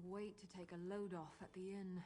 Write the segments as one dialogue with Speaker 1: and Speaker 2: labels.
Speaker 1: wait to take a load off at the inn.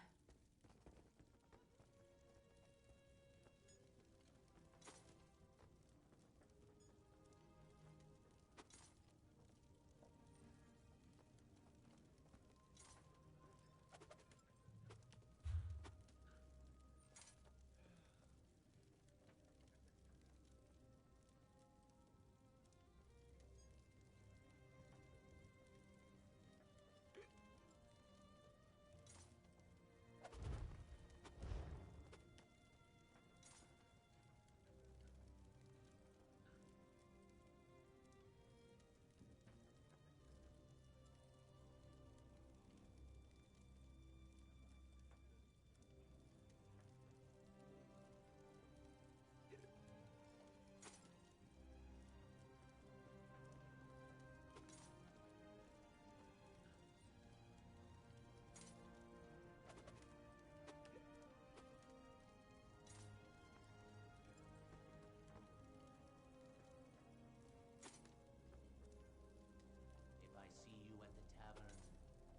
Speaker 2: If I see you at the tavern,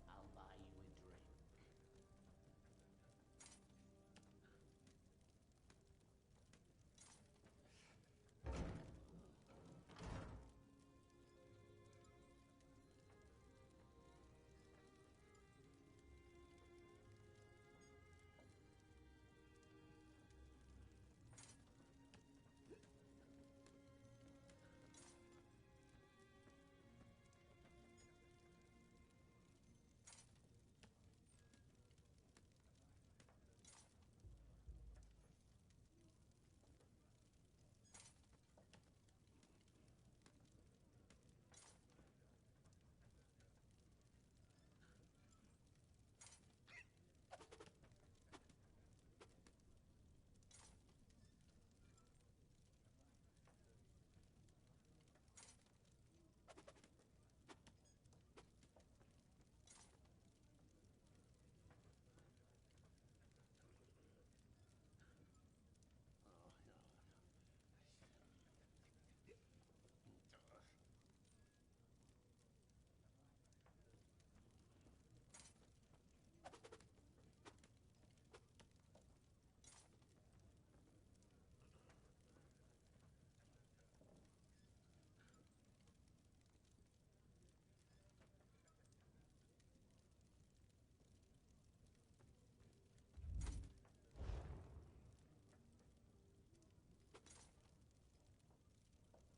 Speaker 2: I'll buy you a drink.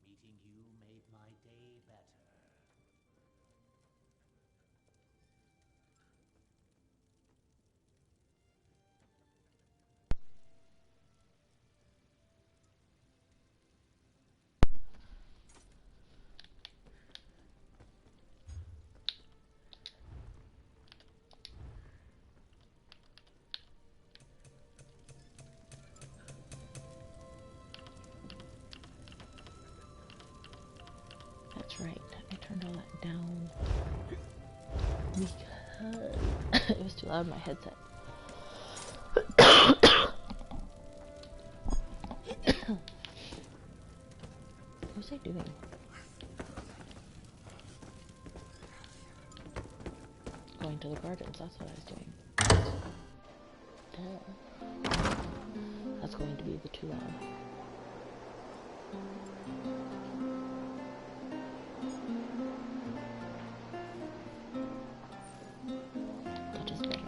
Speaker 2: Meeting you made my day better.
Speaker 3: That's right. I turned all that down because it was too loud in my headset. What was I doing? Going to the gardens, that's what I was doing. That's going to be the too loud. That is better.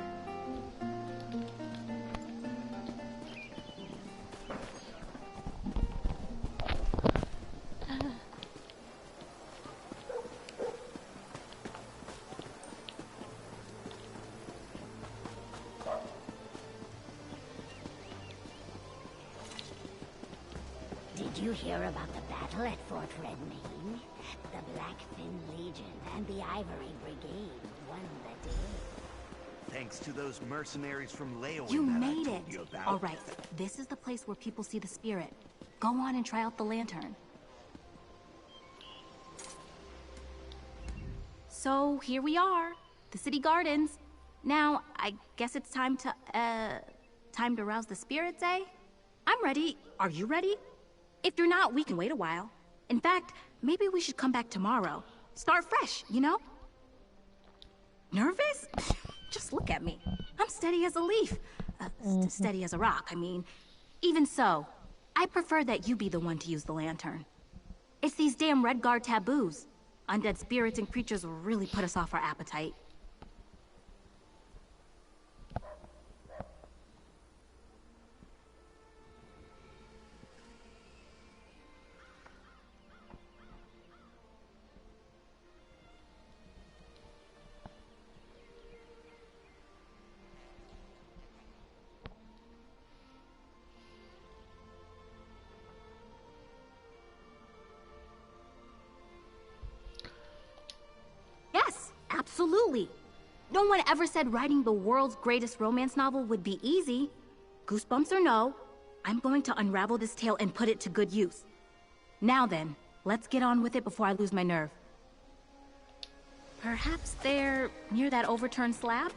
Speaker 4: Did you hear about the battle at Fort Redmayne? The Blackfin Legion and the Ivory Brigade won the day.
Speaker 5: Thanks to those mercenaries from Leowen
Speaker 6: You
Speaker 5: that
Speaker 6: made
Speaker 5: I told
Speaker 6: it!
Speaker 5: you about.
Speaker 6: All right, this is the place where people see the spirit. Go on and try out the lantern. So, here we are. The city gardens. Now, I guess it's time to rouse the spirits, eh? I'm ready. Are you ready? If you're not, we can wait a while. In fact, maybe we should come back tomorrow. Start fresh, you know? Nervous? Just look at me. I'm steady as a leaf. Steady as a rock, I mean. Even so, I prefer that you be the one to use the lantern. It's these damn Redguard taboos. Undead spirits and creatures will really put us off our appetite. Yes, absolutely. No one ever said writing the world's greatest romance novel would be easy. Goosebumps or no, I'm going to unravel this tale and put it to good use. Now then, let's get on with it before I lose my nerve. Perhaps they're near that overturned slab?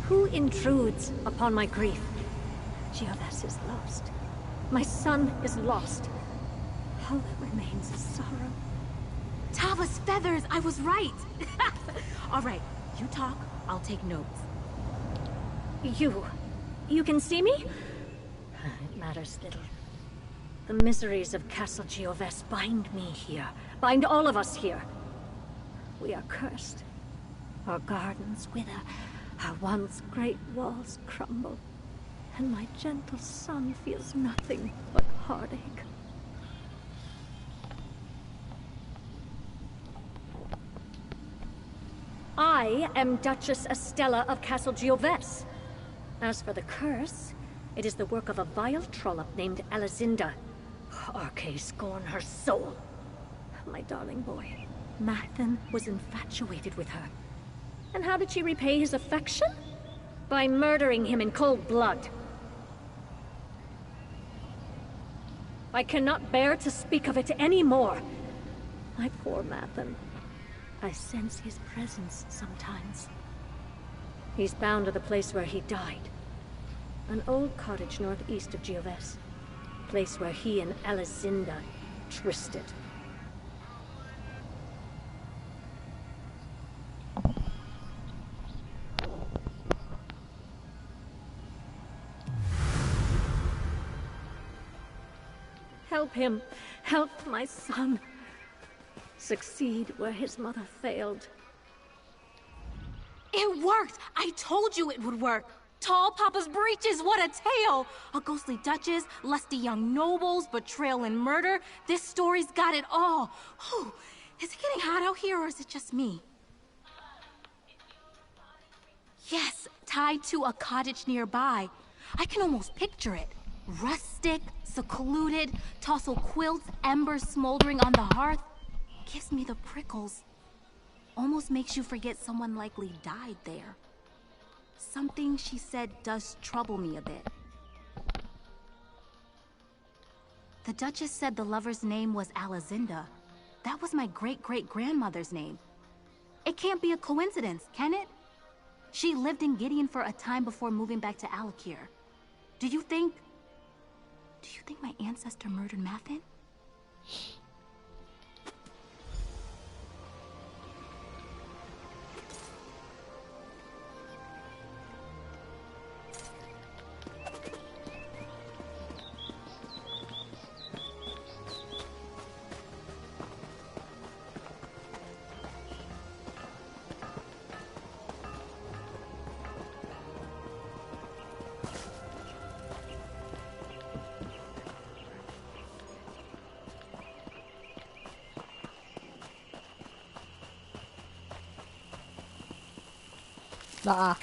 Speaker 7: Who intrudes upon my grief? Gioves is lost. My son is lost. All that remains is sorrow.
Speaker 6: Tava's feathers, I was right. All right, you talk, I'll take notes.
Speaker 7: You can see me? It matters little. The miseries of Castle Gioves bind me here, bind all of us here. We are cursed. Our gardens wither, our once great walls crumble, and my gentle son feels nothing but heartache. I am Duchess Estella of Castle Gioves. As for the curse, it is the work of a vile trollop named Alizinda. Arche scorn her soul. My darling boy, Mathen was infatuated with her. And how did she repay his affection? By murdering him in cold blood. I cannot bear to speak of it anymore. My poor Mathen. I sense his presence sometimes. He's bound to the place where he died. An old cottage northeast of Gioves. Place where he and Alizinda trysted. Help him. Help my son. Succeed where his mother failed.
Speaker 6: It worked! I told you it would work! Tall Papa's breeches, what a tale! A ghostly duchess, lusty young nobles, betrayal and murder. This story's got it all. Whew. Is it getting hot out here or is it just me? Yes, tied to a cottage nearby. I can almost picture it. Rustic, secluded, tossel quilts, embers smoldering on the hearth. Gives me the prickles. Almost makes you forget someone likely died there. Something she said does trouble me a bit. The Duchess said the lover's name was Alizinda. That was my great-great-grandmother's name. It can't be a coincidence, can it? She lived in Gideon for a time before moving back to Alakir. Do you think my ancestor murdered Mathen?
Speaker 8: Ah.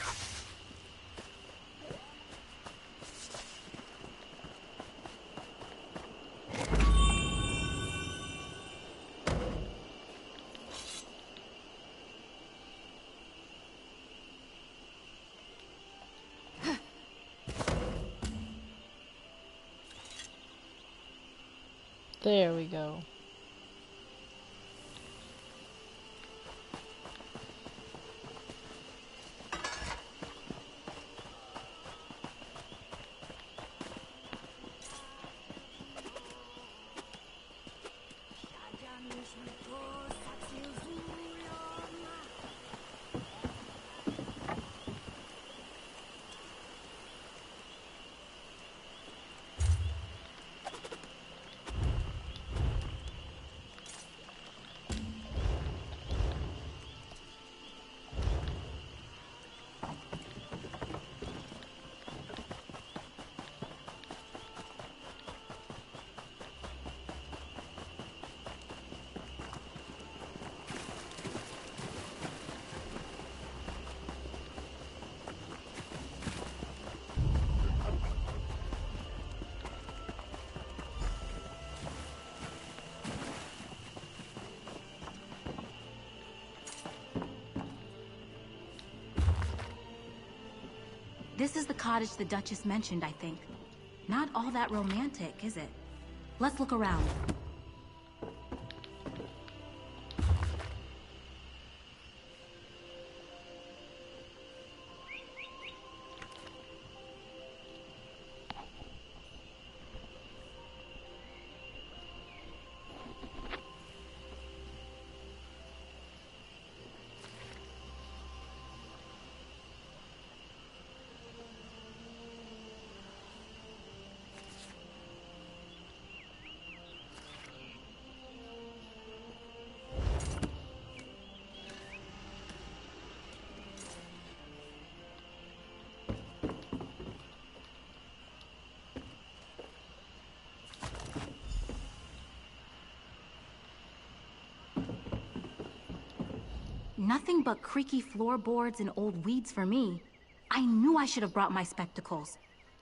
Speaker 3: There we go.
Speaker 6: This is the cottage the Duchess mentioned, I think. Not all that romantic, is it? Let's look around. Nothing but creaky floorboards and old weeds for me. I knew I should have brought my spectacles.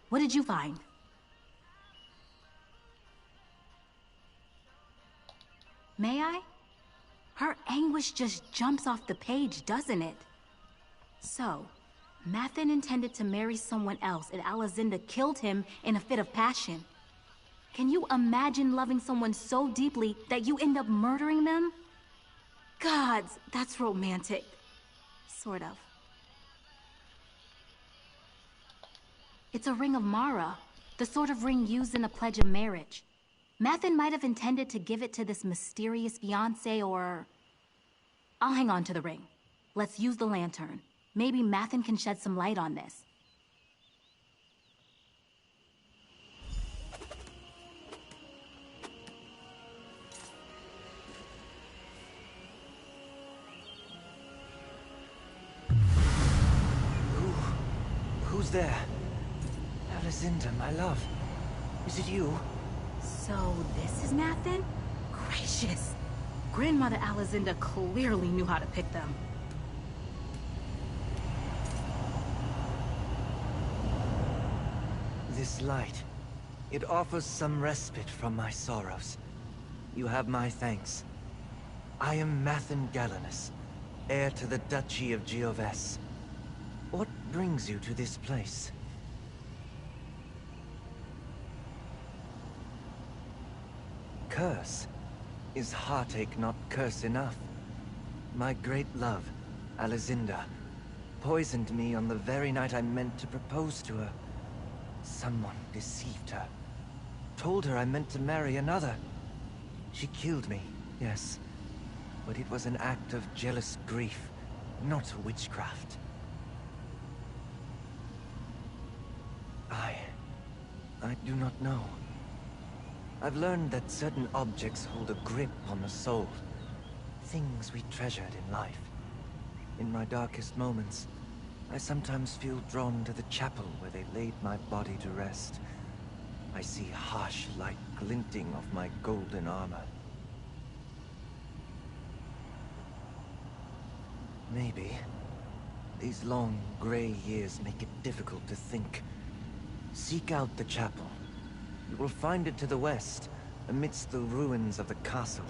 Speaker 6: What did you find? May I? Her anguish just jumps off the page, doesn't it? So, Mathen intended to marry someone else and Alazinda killed him in a fit of passion. Can you imagine loving someone so deeply that you end up murdering them? Gods, that's romantic. Sort of. It's a ring of Mara, the sort of ring used in a pledge of marriage. Mathen might have intended to give it to this mysterious fiancé or... I'll hang on to the ring. Let's use the lantern. Maybe Mathen can shed some light on this.
Speaker 9: Who's there? Alazinda, my love. Is it you?
Speaker 6: So this is Mathen? Gracious. Grandmother Alazinda clearly knew how to pick them.
Speaker 9: This light, it offers some respite from my sorrows. You have my thanks. I am Mathen Galenus, heir to the Duchy of Gioves. What brings you to this place? Curse? Is heartache not curse enough? My great love, Alazinda, poisoned me on the very night I meant to propose to her. Someone deceived her. Told her I meant to marry another. She killed me, yes. But it was an act of jealous grief, not witchcraft. I do not know. I've learned that certain objects hold a grip on the soul. Things we treasured in life. In my darkest moments, I sometimes feel drawn to the chapel where they laid my body to rest. I see harsh light glinting off my golden armor. Maybe these long, gray years make it difficult to think. Seek out the chapel. You will find it to the west, amidst the ruins of the castle.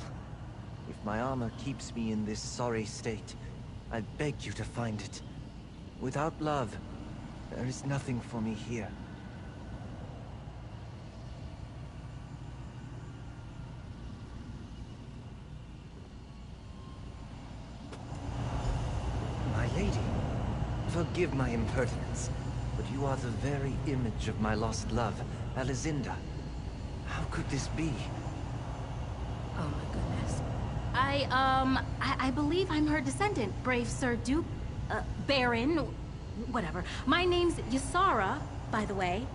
Speaker 9: If my armor keeps me in this sorry state, I beg you to find it. Without love, there is nothing for me here. My lady, forgive my impertinence, but you are the very image of my lost love, Alazinda. How could this be?
Speaker 6: Oh my goodness. I believe I'm her descendant, brave Sir Duke, Baron, whatever. My name's Ysara, by the way.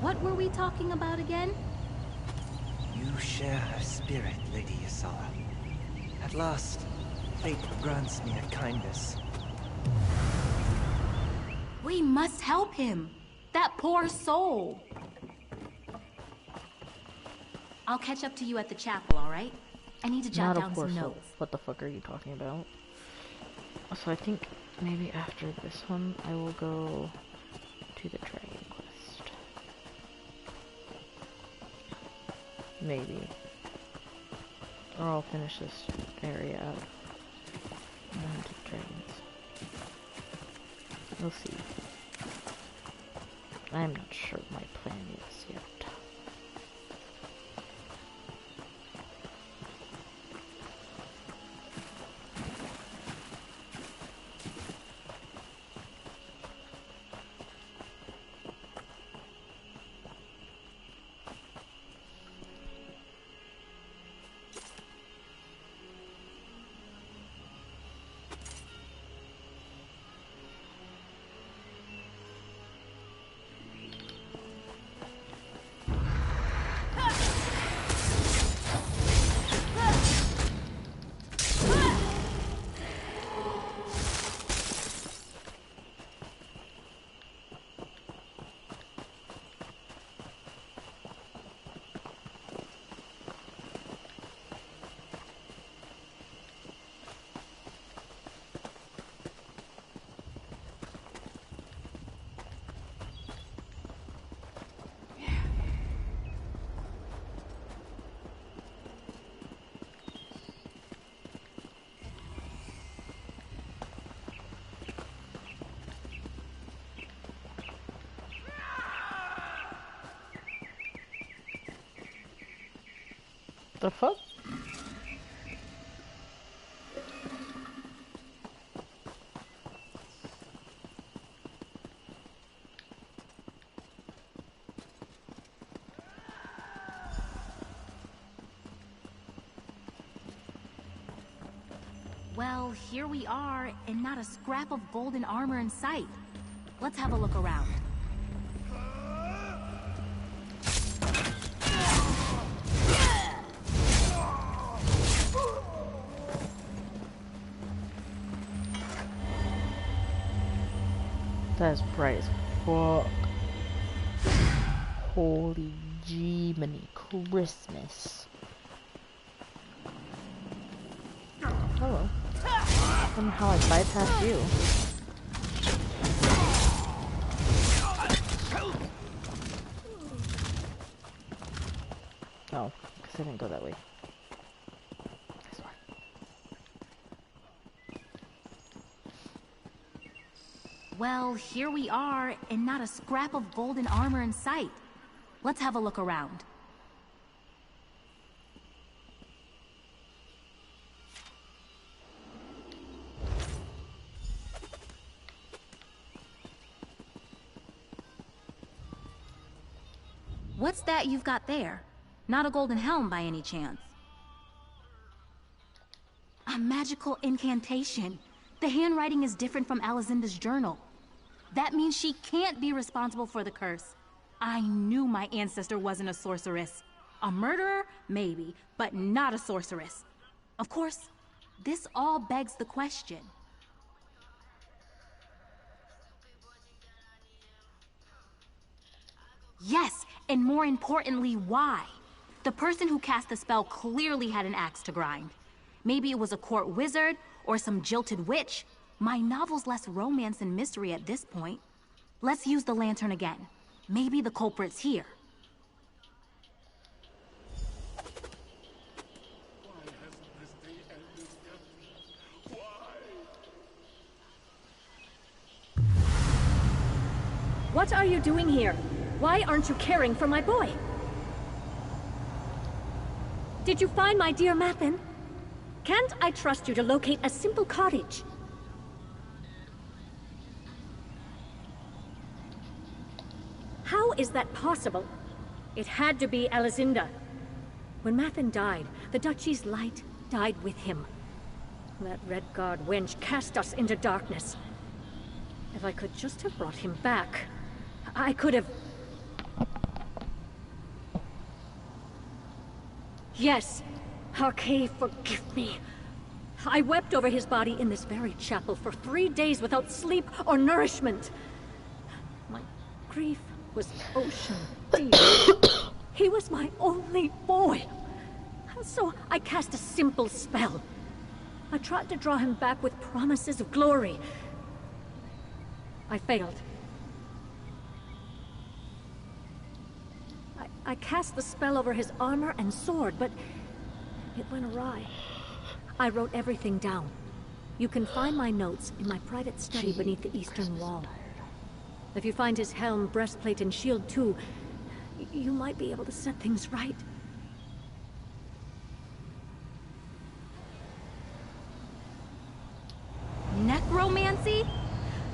Speaker 6: What were we talking about again?
Speaker 9: You share her spirit, Lady Ysara. At last, fate grants me a kindness.
Speaker 6: We must help him. That poor soul. I'll catch up to you at the chapel, all right? I need to jot down some notes.
Speaker 3: What the fuck are you talking about? So I think maybe after this one, I will go to the Dragon Quest. Maybe. Or I'll finish this area out. And then to the dragons. We'll see. I'm not sure my plan is yet. The fuck?
Speaker 6: Well, here we are, and not a scrap of golden armor in sight. Let's have a look around.
Speaker 3: That's bright as fuck. Holy Jiminy Christmas. Hello. I don't know how I bypassed you. Oh, because I didn't go that way.
Speaker 6: Well, here we are, and not a scrap of golden armor in sight. Let's have a look around. What's that you've got there? Not a golden helm by any chance. A magical incantation. The handwriting is different from Alizinda's journal. That means she can't be responsible for the curse. I knew my ancestor wasn't a sorceress. A murderer? Maybe, but not a sorceress. Of course, this all begs the question. Yes, and more importantly, why? The person who cast the spell clearly had an axe to grind. Maybe it was a court wizard, or some jilted witch. My novel's less romance and mystery at this point. Let's use the lantern again. Maybe the culprit's here.
Speaker 7: What are you doing here? Why aren't you caring for my boy? Did you find my dear Mathen? Can't I trust you to locate a simple cottage? How is that possible? It had to be Alizinda. When Mathen died, the Duchy's light died with him. That Redguard wench cast us into darkness. If I could just have brought him back, I could have... Yes, Arkay, forgive me. I wept over his body in this very chapel for 3 days without sleep or nourishment. My grief was ocean deep. He was my only boy. So I cast a simple spell. I tried to draw him back with promises of glory. I failed. I cast the spell over his armor and sword, but it went awry. I wrote everything down. You can find my notes in my private study beneath the eastern wall. If you find his helm, breastplate, and shield too, you might be able to set things right.
Speaker 6: Necromancy?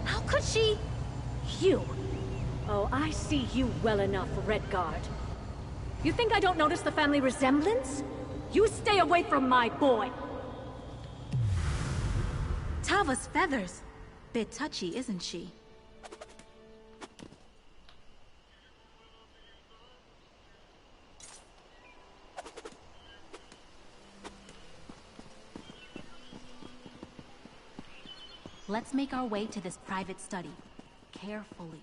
Speaker 6: How could she?
Speaker 7: You! Oh, I see you well enough, Redguard. You think I don't notice the family resemblance? You stay away from my boy!
Speaker 6: Tava's feathers. Bit touchy, isn't she? Let's make our way to this private study. Carefully.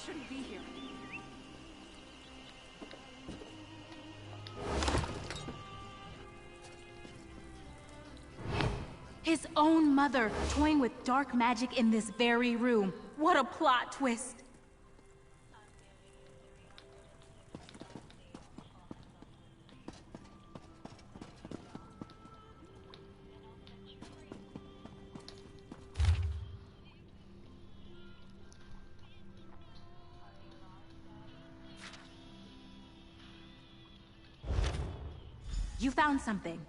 Speaker 1: Shouldn't be here.
Speaker 6: His own mother toying with dark magic in this very room. What a plot twist. You found something.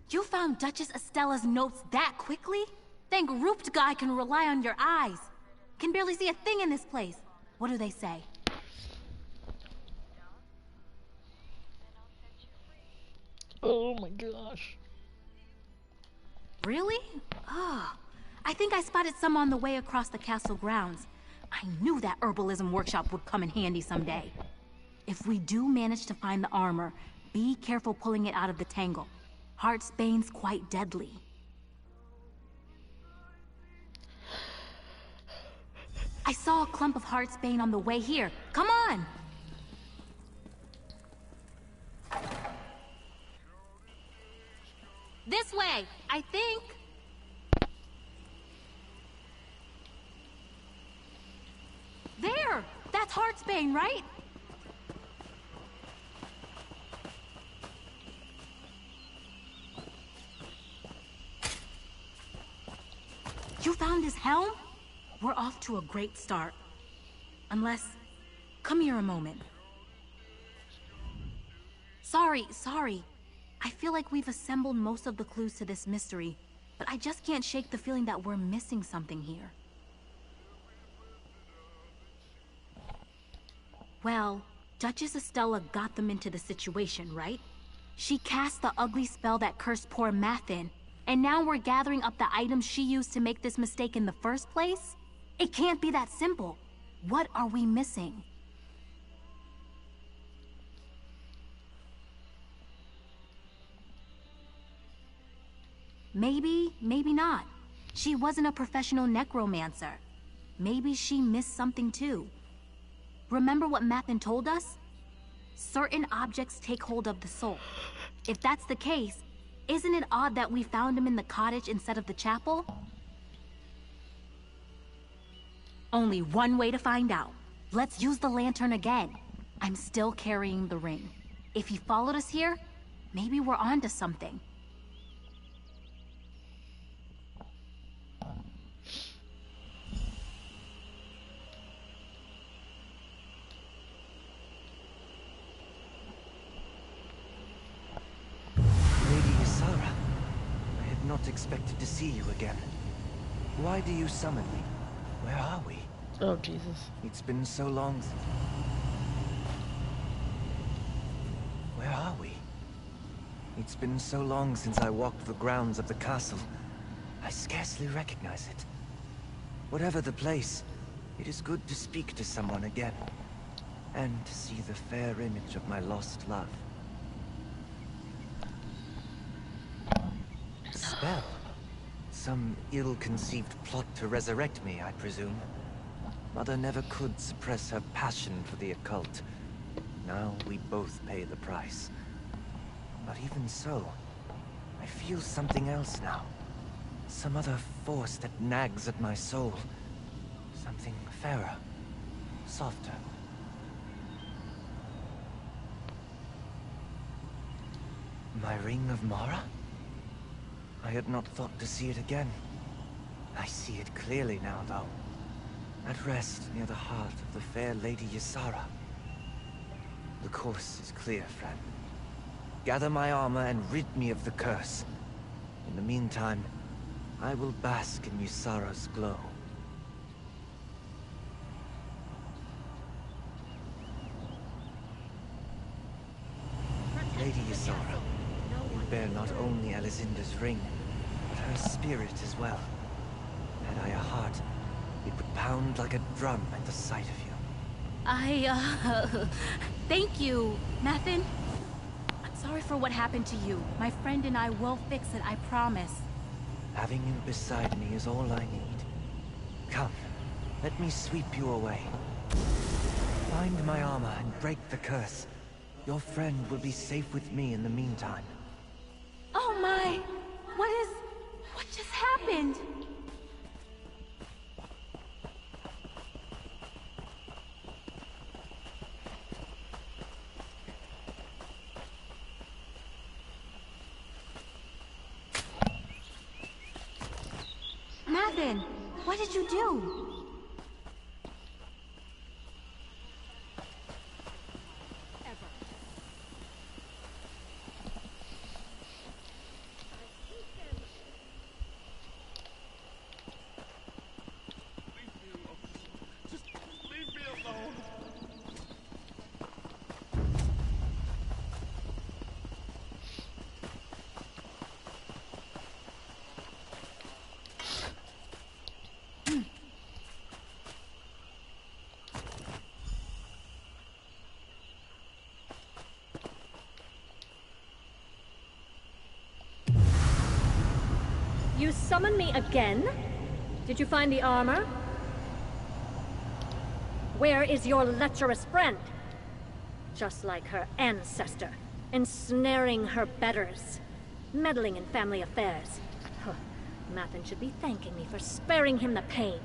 Speaker 6: You found Duchess Estella's notes that quickly? Thank Rooped Guy can rely on your eyes. Can barely see a thing in this place. What do they say?
Speaker 3: Oh my gosh.
Speaker 6: Really? Ah. I think I spotted some on the way across the castle grounds. I knew that herbalism workshop would come in handy someday. If we do manage to find the armor, be careful pulling it out of the tangle. Heartsbane's quite deadly. I saw a clump of Heartsbane on the way here. Come on! This way, I think. There! That's Heartsbane, right? You found his helm? We're off to a great start. Unless... Come here a moment. Sorry. I feel like we've assembled most of the clues to this mystery, but I just can't shake the feeling that we're missing something here. Well, Duchess Estella got them into the situation, right? She cast the ugly spell that cursed poor Mathin, and now we're gathering up the items she used to make this mistake in the first place? It can't be that simple. What are we missing? Maybe, maybe not. She wasn't a professional necromancer. Maybe she missed something too. Remember what Mathin told us? Certain objects take hold of the soul. If that's the case, isn't it odd that we found him in the cottage instead of the chapel? Only one way to find out. Let's use the lantern again. I'm still carrying the ring. If he followed us here, maybe we're onto something.
Speaker 9: Not expected to see you again. Why do you summon me? Where are we?
Speaker 3: Oh, Jesus.
Speaker 9: It's been so long It's been so long since I walked the grounds of the castle. I scarcely recognize it. Whatever the place, it is good to speak to someone again. And to see the fair image of my lost love. Spell? Some ill-conceived plot to resurrect me, I presume. Mother never could suppress her passion for the occult. Now we both pay the price. But even so, I feel something else now. Some other force that nags at my soul. Something fairer, softer. My Ring of Mara? I had not thought to see it again. I see it clearly now, though. At rest near the heart of the fair Lady Ysara. The course is clear, friend. Gather my armor and rid me of the curse. In the meantime, I will bask in Ysara's glow. Lady Ysara, you bear not only Alizinda's ring, but her spirit as well. Had I a heart, it would pound like a drum at the sight of you.
Speaker 6: Thank you, Nathan. I'm sorry for what happened to you. My friend and I will fix it, I promise.
Speaker 9: Having you beside me is all I need. Come, let me sweep you away. Find my armor and break the curse. Your friend will be safe with me in the meantime.
Speaker 6: Oh my! What just happened? Nathan, what did you do?
Speaker 7: You summon me again? Did you find the armor? Where is your lecherous friend? Just like her ancestor, ensnaring her betters, meddling in family affairs. Huh. Mathen should be thanking me for sparing him the pain.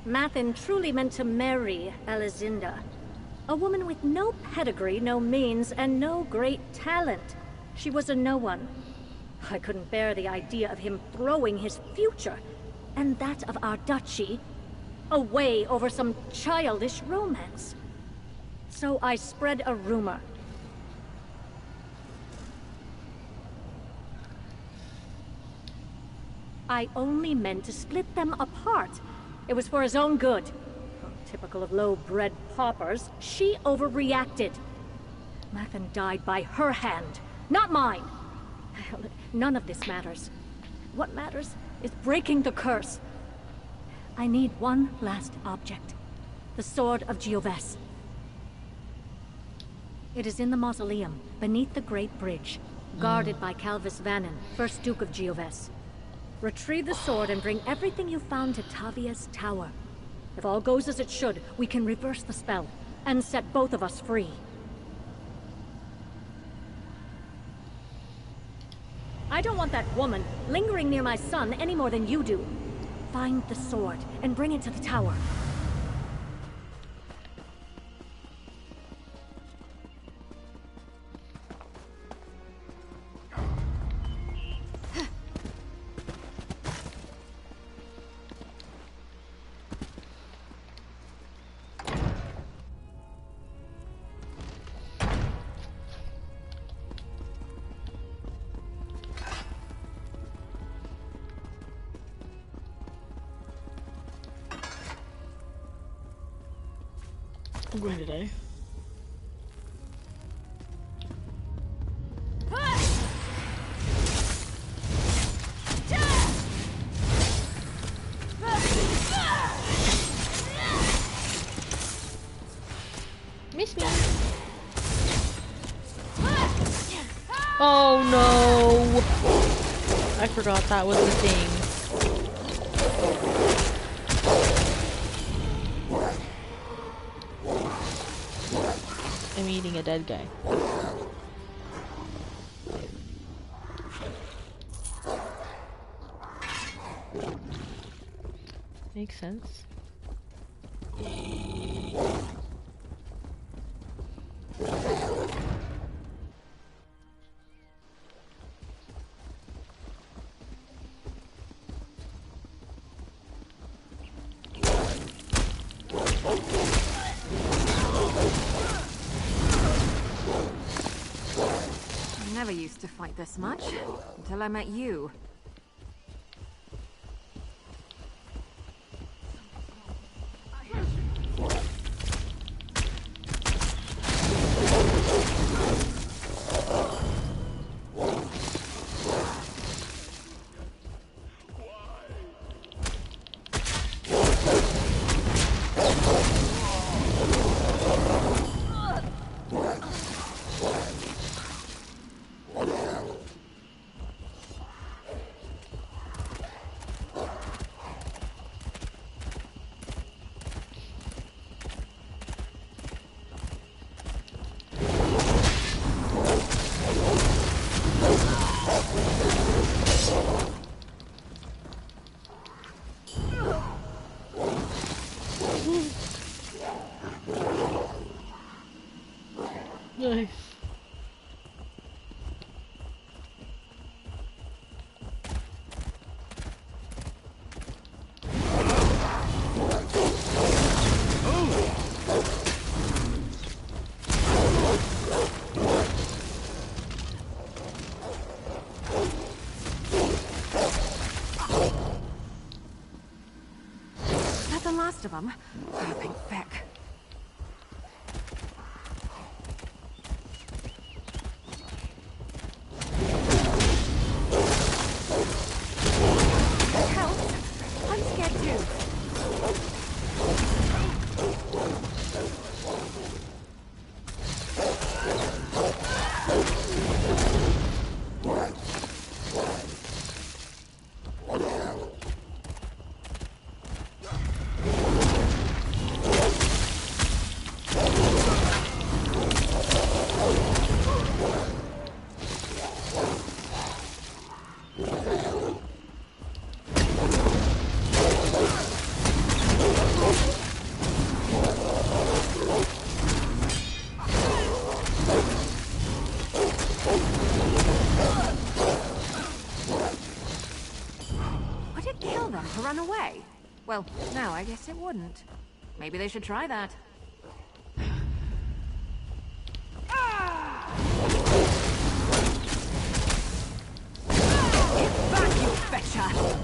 Speaker 7: Mathen truly meant to marry Alizinda. A woman with no pedigree, no means, and no great talent. She was a no one. I couldn't bear the idea of him throwing his future, and that of our duchy, away over some childish romance. So I spread a rumor. I only meant to split them apart. It was for his own good. Typical of low-bred paupers, she overreacted. Mathen died by her hand, not mine. None of this matters. What matters is breaking the curse. I need one last object. The Sword of Gioves. It is in the mausoleum, beneath the Great Bridge, guarded by Calvis Vannin, first Duke of Gioves. Retrieve the sword and bring everything you found to Tavia's tower. If all goes as it should, we can reverse the spell, and set both of us free. I don't want that woman lingering near my son any more than you do. Find the sword, and bring it to the tower.
Speaker 3: Where did I? Miss me. Oh no! I forgot that was the thing. I'm eating a dead guy. Makes sense.
Speaker 1: I never used to fight this much until I met you. Nice. Is that the last of them? Flipping feck. I'm scared too. Would it kill them to run away? Well, no, I guess it wouldn't. Maybe they should try that. Get back, you fetcher!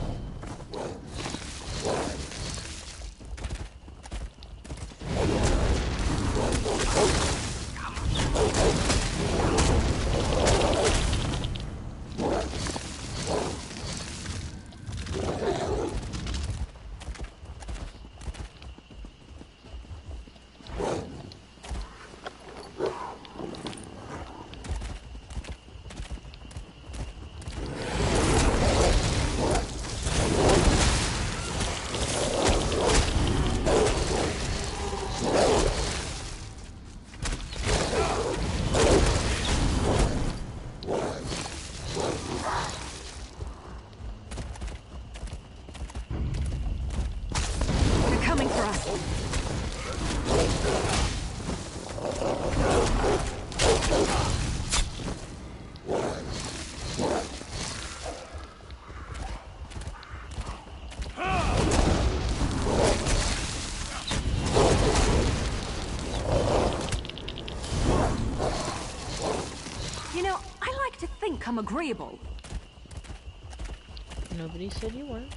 Speaker 1: I'm agreeable.
Speaker 3: Nobody said you weren't.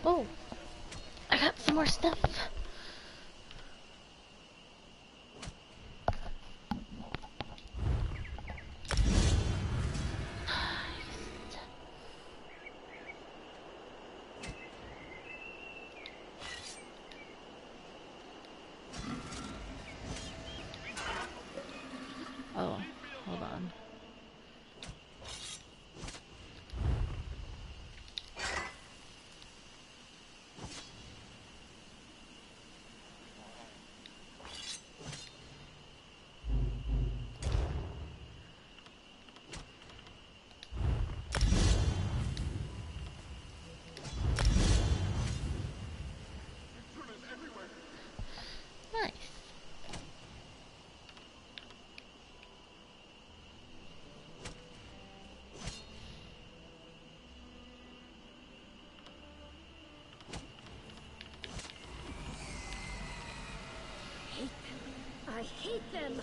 Speaker 3: Oh, I got some more stuff. Oh, hold on. Nice.
Speaker 7: I hate them!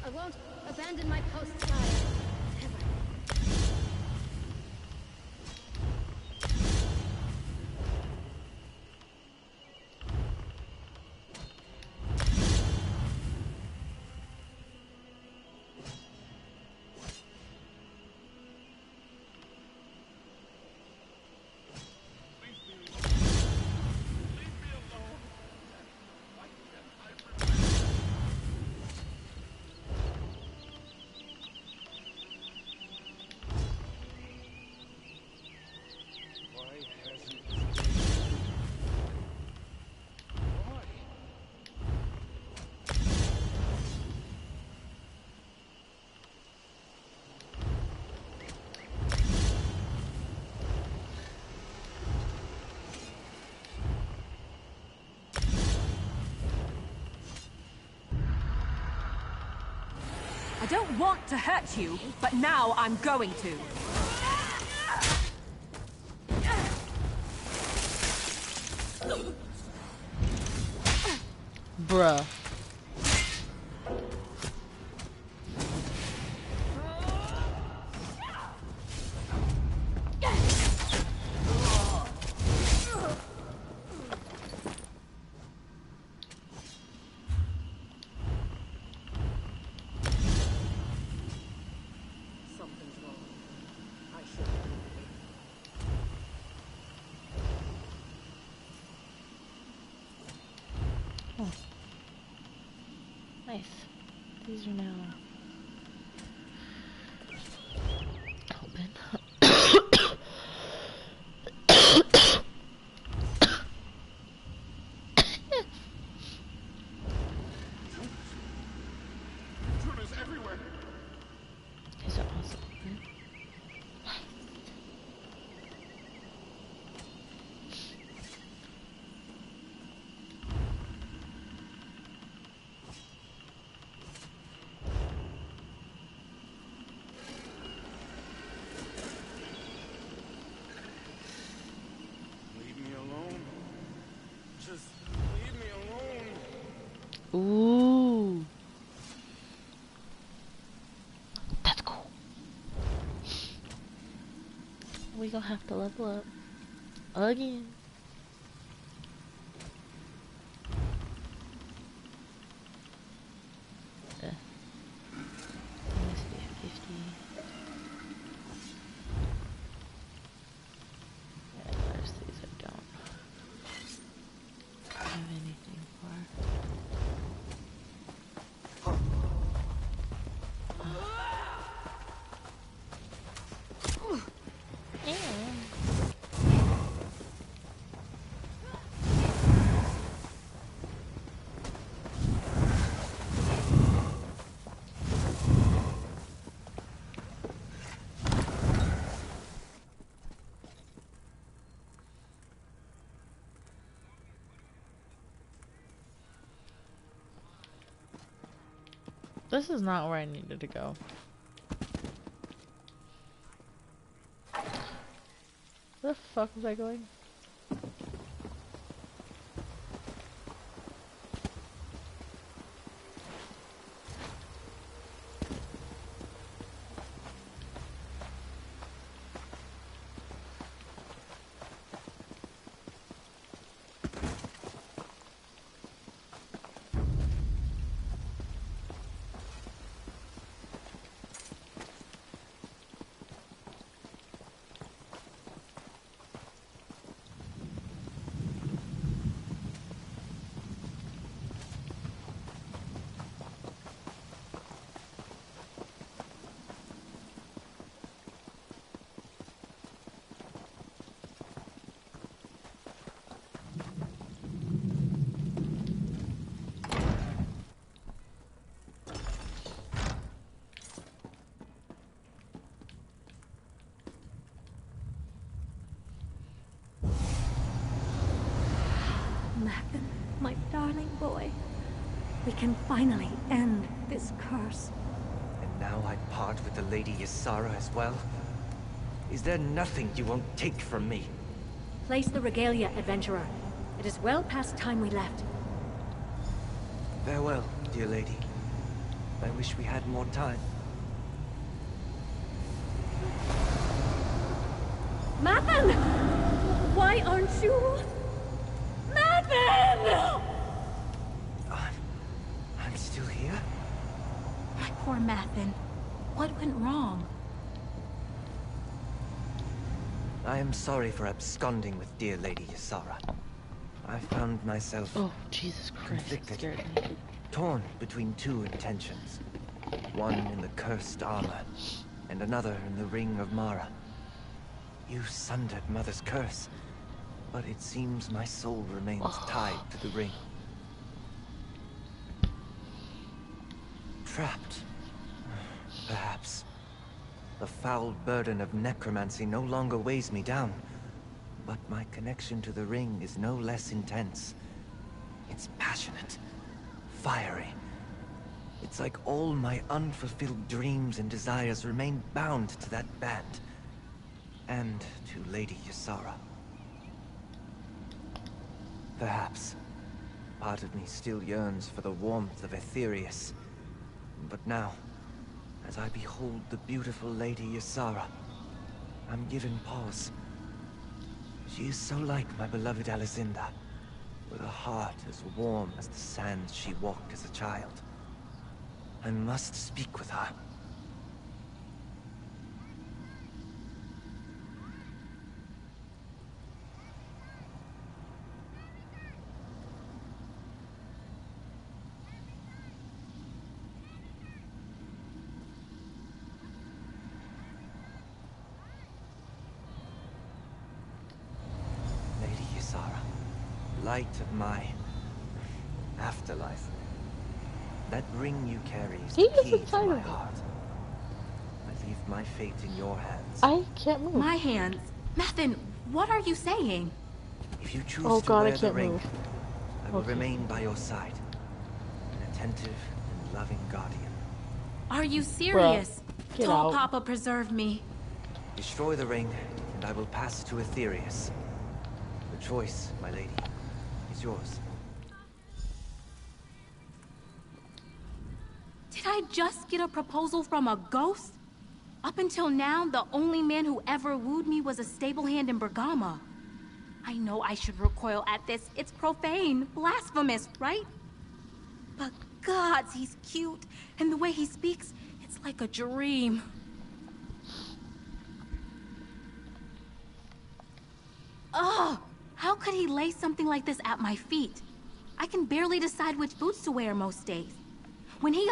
Speaker 7: I won't abandon my post, sire. Never.
Speaker 1: I don't want to hurt you, but now I'm going to.
Speaker 3: Bruh.
Speaker 7: Something's wrong. I should.
Speaker 3: Oh. Nice. These are now open.
Speaker 10: Intruders everywhere!
Speaker 3: Ooh. That's cool. We gonna have to level up. Again. This is not where I needed to go. Where the fuck was I going?
Speaker 7: Mathen, my darling boy. We can finally end this curse.
Speaker 9: And now I part with the Lady Ysara as well? Is there nothing you won't take from me?
Speaker 7: Place the regalia, adventurer. It is well past time we left.
Speaker 9: Farewell, dear lady. I wish we had more time.
Speaker 7: Mathen! Why aren't you... Mathen!
Speaker 9: I'm still here?
Speaker 6: My poor Mathen. What went wrong?
Speaker 9: I am sorry for absconding with dear Lady Ysara. I found myself...
Speaker 3: Oh, Jesus Christ, that scared me.
Speaker 9: Torn between two intentions. One in the cursed armor, and another in the Ring of Mara. You sundered Mother's curse, but it seems my soul remains tied to the ring. Trapped, perhaps. The foul burden of necromancy no longer weighs me down, but my connection to the ring is no less intense. It's passionate, fiery. It's like all my unfulfilled dreams and desires remain bound to that band. And to Lady Ysara. Perhaps, part of me still yearns for the warmth of Aetherius. But now, as I behold the beautiful Lady Ysara, I'm given pause. She is so like my beloved Alizinda, with a heart as warm as the sands she walked as a child. I must speak with her. Light of my afterlife. That ring you carry is the key to my heart. I leave my fate in your hands.
Speaker 3: I can't move.
Speaker 6: My hands? Mathen, what are you saying?
Speaker 9: If you choose to wear the ring, I will remain by your side. An attentive and loving guardian.
Speaker 6: Are you serious? Tall
Speaker 3: out.
Speaker 6: Papa preserve me.
Speaker 9: Destroy the ring, and I will pass to Aetherius. The choice, my lady, is yours.
Speaker 6: I just get a proposal from a ghost? Up until now, the only man who ever wooed me was a stable hand in Bergama. I know I should recoil at this. It's profane, blasphemous, right? But gods, he's cute. And the way he speaks, it's like a dream. Oh, how could he lay something like this at my feet? I can barely decide which boots to wear most days. When he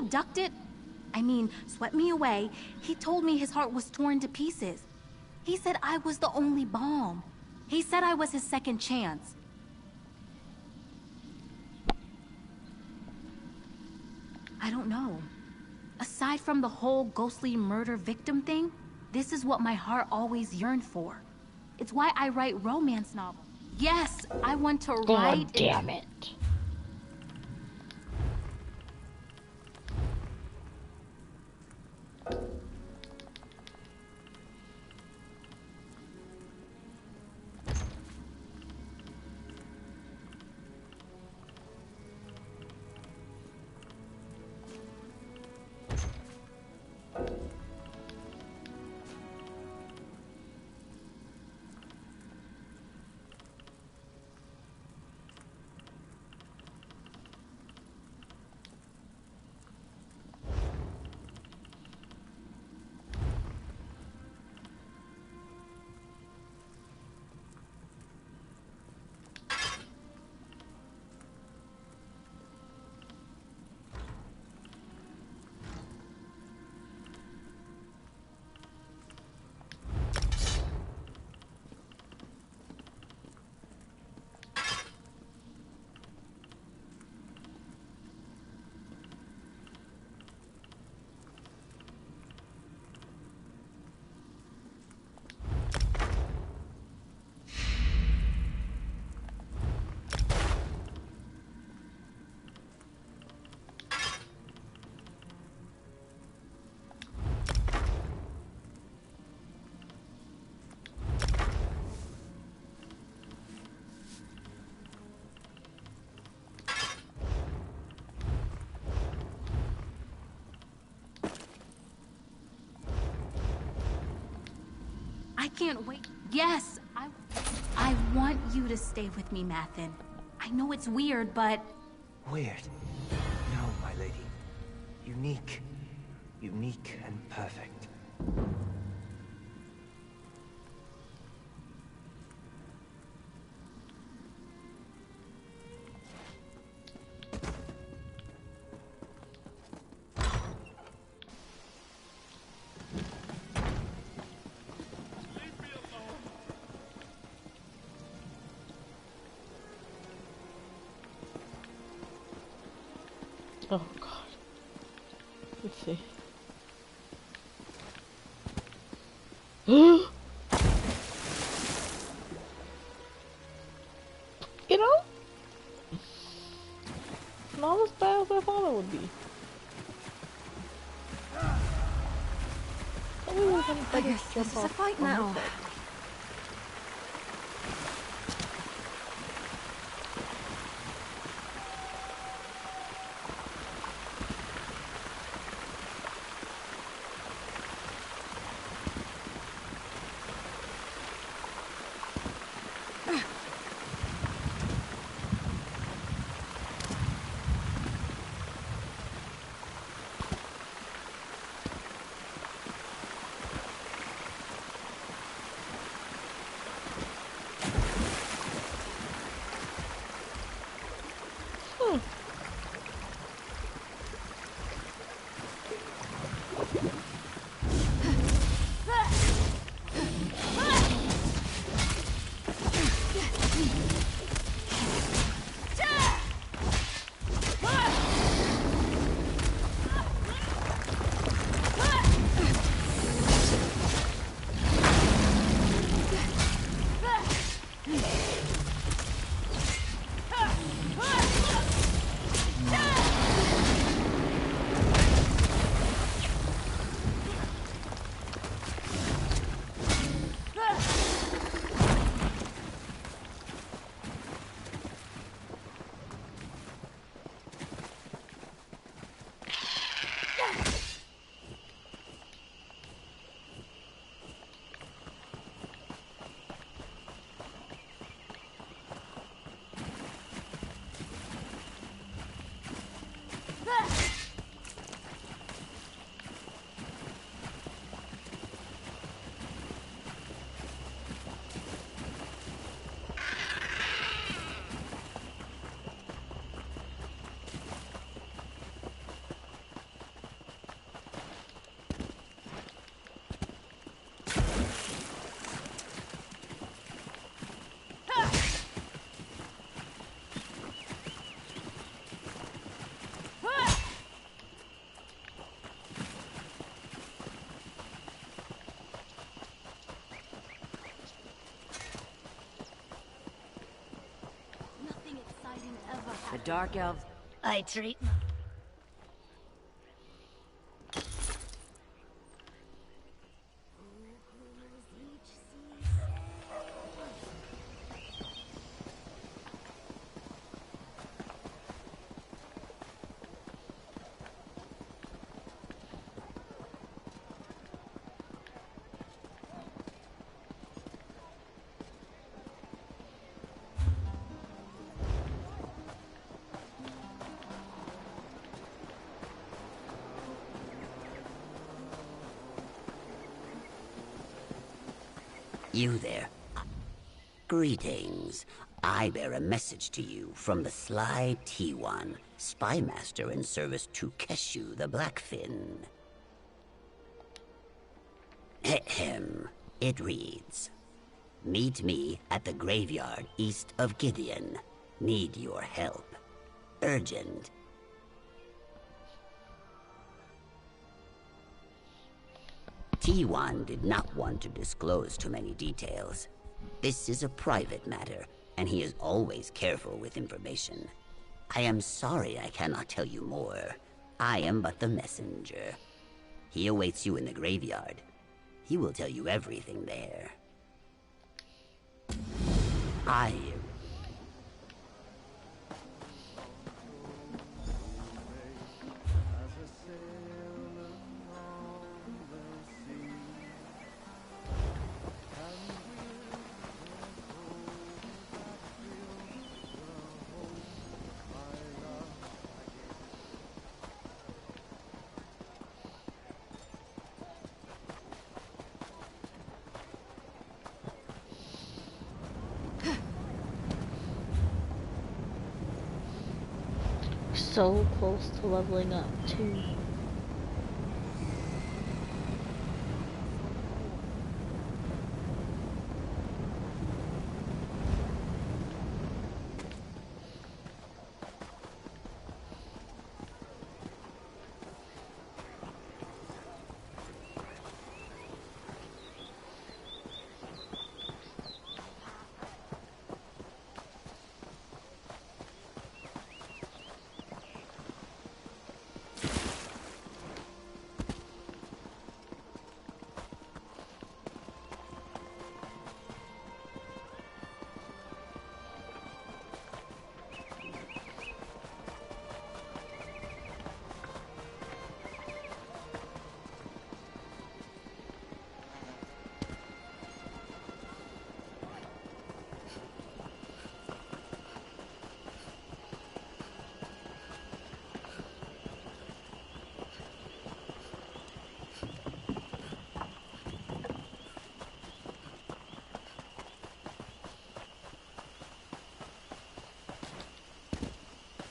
Speaker 6: swept me away, he told me his heart was torn to pieces. He said I was the only balm. He said I was his second chance. I don't know. Aside from the whole ghostly murder victim thing, this is what my heart always yearned for. It's why I write romance novels. Yes, I want to write...
Speaker 3: God damn it.
Speaker 6: I can't wait. Yes, I want you to stay with me, Mathen. I know it's weird, but...
Speaker 9: Weird? No, my lady. Unique. Unique and perfect.
Speaker 3: Oh god. Let's see. You know? Not as bad as I thought it would be.
Speaker 1: I guess this is a fight now. dark elves.
Speaker 4: I treat...
Speaker 10: You there. Greetings. I bear a message to you from the sly T1, spy master in service to Keshu the Blackfin. Ahem. It reads, meet me at the graveyard east of Gideon. Need your help. Urgent. T1 did not want to disclose too many details. This is a private matter, and he is always careful with information. I am sorry I cannot tell you more. I am but the messenger. He awaits you in the graveyard. He will tell you everything there. I...
Speaker 3: So close to leveling up too.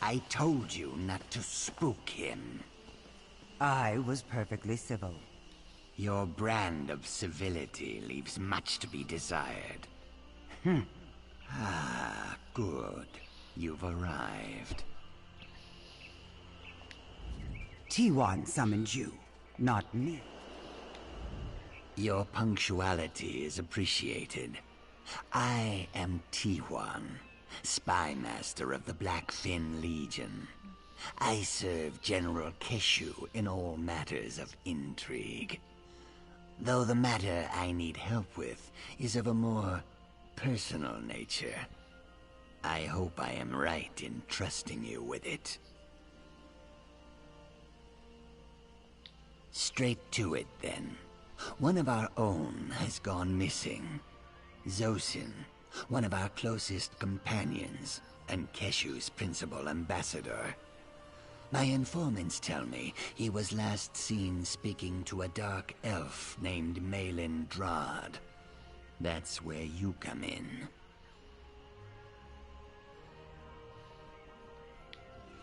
Speaker 5: I told you not to spook him.
Speaker 11: I was perfectly civil.
Speaker 5: Your brand of civility leaves much to be desired. Ah, good. You've arrived.
Speaker 11: T1 summoned you, not me.
Speaker 5: Your punctuality is appreciated. I am T1, spy master of the Blackfin Legion. I serve General Keshu in all matters of intrigue. Though the matter I need help with is of a more personal nature. I hope I am right in trusting you with it. Straight to it, then. One of our own has gone missing. Zosin, one of our closest companions, and Keshu's principal ambassador. My informants tell me he was last seen speaking to a dark elf named Malin Drad. That's where you come in.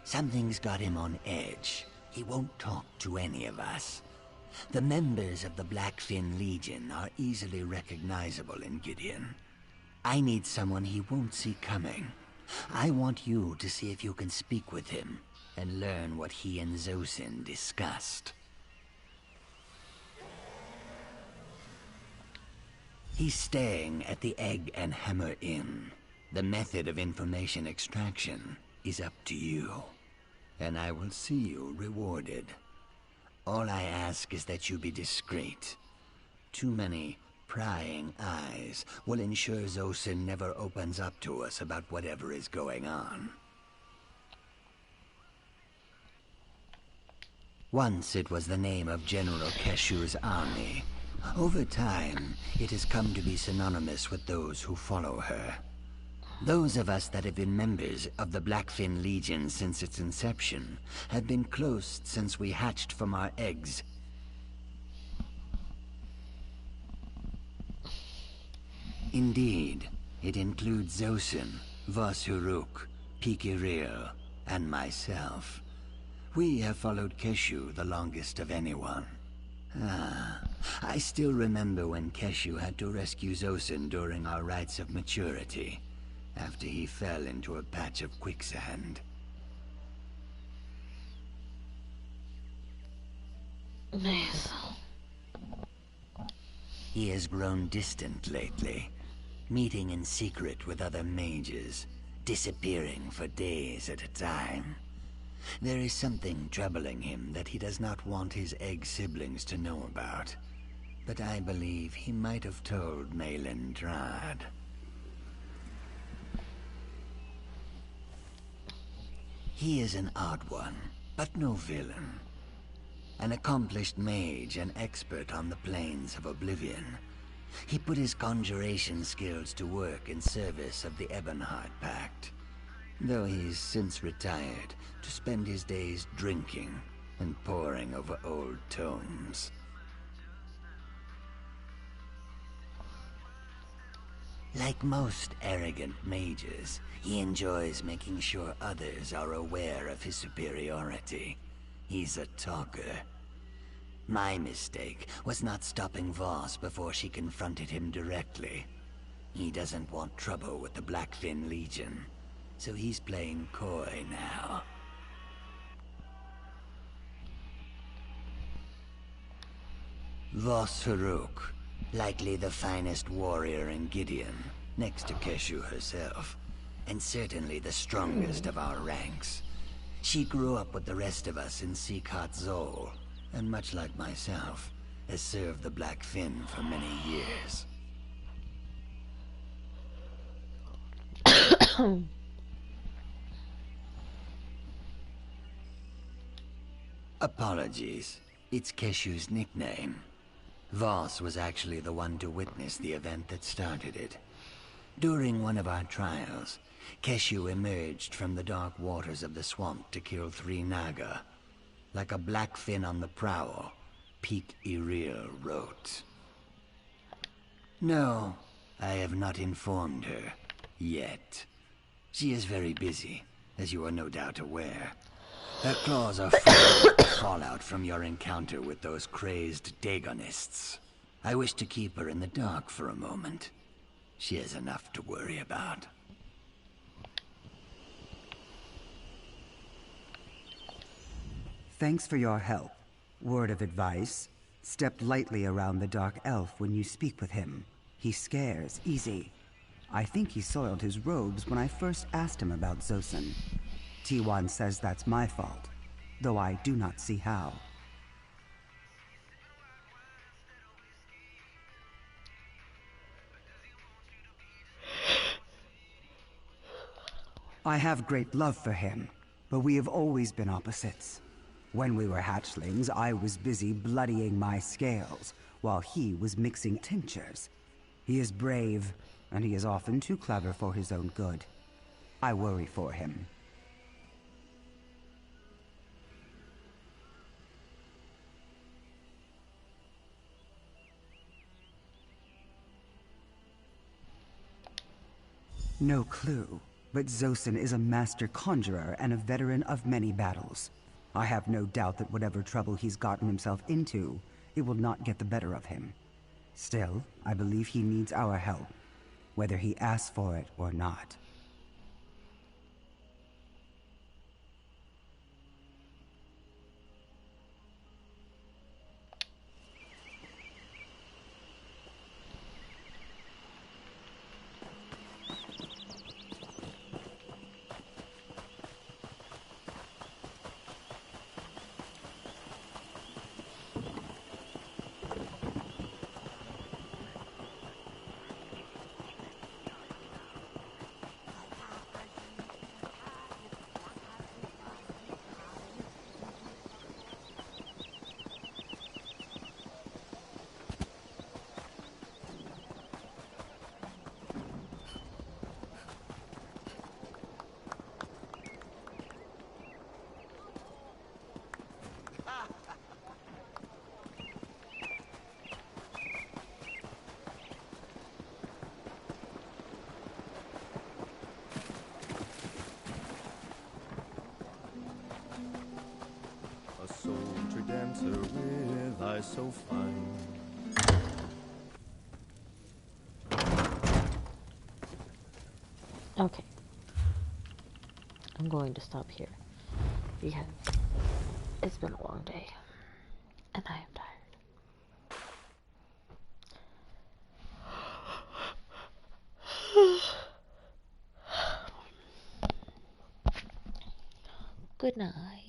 Speaker 5: Something's got him on edge. He won't talk to any of us. The members of the Blackfin Legion are easily recognizable in Gideon. I need someone he won't see coming. I want you to see if you can speak with him and learn what he and Zosin discussed. He's staying at the Egg and Hammer Inn. The method of information extraction is up to you, and I will see you rewarded. All I ask is that you be discreet. Too many prying eyes will ensure Zosin never opens up to us about whatever is going on. Once it was the name of General Keshu's army. Over time, it has come to be synonymous with those who follow her. Those of us that have been members of the Blackfin Legion since its inception have been close since we hatched from our eggs. Indeed, it includes Zosin, Vos Huruk, Pikiril, and myself. We have followed Keshu the longest of anyone. I still remember when Keshu had to rescue Zosin during our rites of maturity, after he fell into a patch of quicksand.
Speaker 3: Nice.
Speaker 5: He has grown distant lately, meeting in secret with other mages, disappearing for days at a time. There is something troubling him that he does not want his egg siblings to know about, but I believe he might have told Malin Drad. He is an odd one, but no villain. An accomplished mage and expert on the plains of Oblivion. He put his conjuration skills to work in service of the Ebonheart Pact, though he's since retired to spend his days drinking and poring over old tomes. Like most arrogant mages, he enjoys making sure others are aware of his superiority. He's a talker. My mistake was not stopping Vos before she confronted him directly. He doesn't want trouble with the Blackfin Legion, so he's playing coy now. Vos Huruk, likely the finest warrior in Gideon, next to Keshu herself, and certainly the strongest of our ranks. She grew up with the rest of us in Sikhat Zol, and much like myself, has served the Blackfin for many years. Apologies. It's Keshu's nickname. Vos was actually the one to witness the event that started it. During one of our trials, Keshu emerged from the dark waters of the swamp to kill 3 Naga. Like a Blackfin on the prowl, Pikiril wrote. No, I have not informed her. Yet. She is very busy, as you are no doubt aware. Her claws are full of fallout from your encounter with those crazed Dagonists. I wish to keep her in the dark for a moment. She has enough to worry about.
Speaker 11: Thanks for your help. Word of advice, step lightly around the Dark Elf when you speak with him. He scares easy. I think he soiled his robes when I first asked him about Zosin. T1 says that's my fault, though I do not see how. I have great love for him, but we have always been opposites. When we were hatchlings, I was busy bloodying my scales, while he was mixing tinctures. He is brave, and he is often too clever for his own good. I worry for him. No clue, but Zosin is a master conjurer and a veteran of many battles. I have no doubt that whatever trouble he's gotten himself into, it will not get the better of him. Still, I believe he needs our help, whether he asks for it or not.
Speaker 12: answer with eyes so fine.
Speaker 3: Okay. I'm going to stop here because it's been a long day and I am tired. Good night.